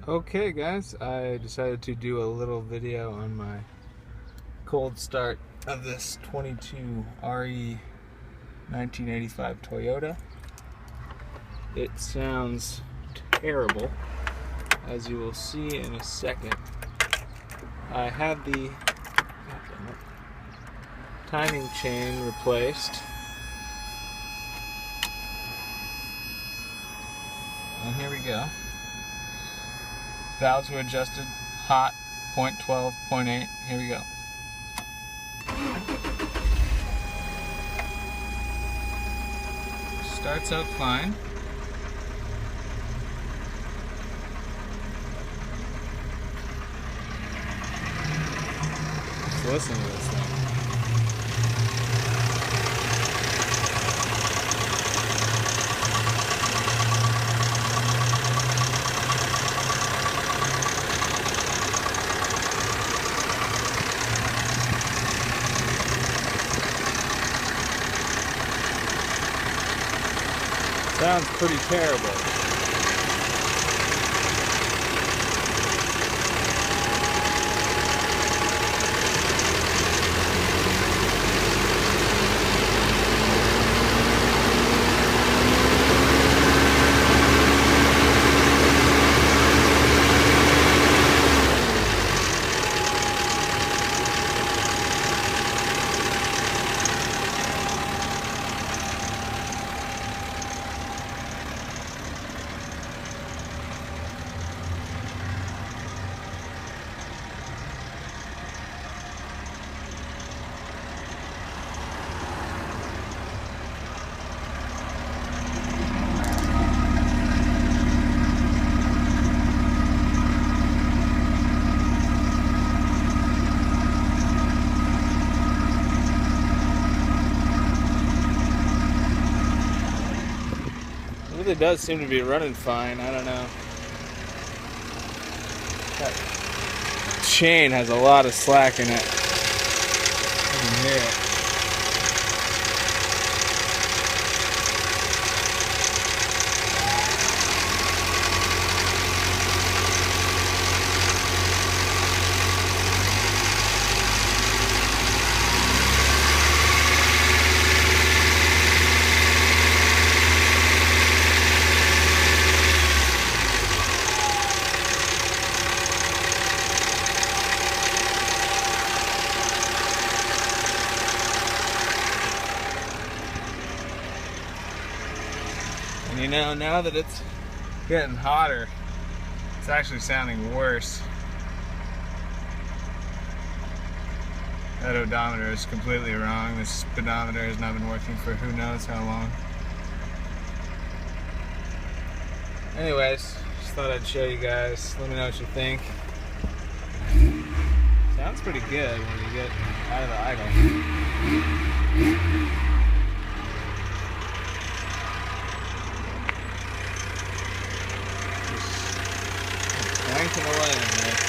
Okay guys, I decided to do a little video on my cold start of this 22 RE 1985 Toyota. It sounds terrible, as you will see in a second. I had the timing chain replaced. And here we go. Valves were adjusted, hot, 0.12, 0.8, here we go. Starts out fine. Just listen to this thing. Sounds pretty terrible. It really does seem to be running fine. I don't know. That chain has a lot of slack in it. I can hear it. And you know, now that it's getting hotter, it's actually sounding worse. That odometer is completely wrong. This speedometer has not been working for who knows how long. Anyways, just thought I'd show you guys. Let me know what you think. Sounds pretty good when you get out of the idle. Cranking away, man.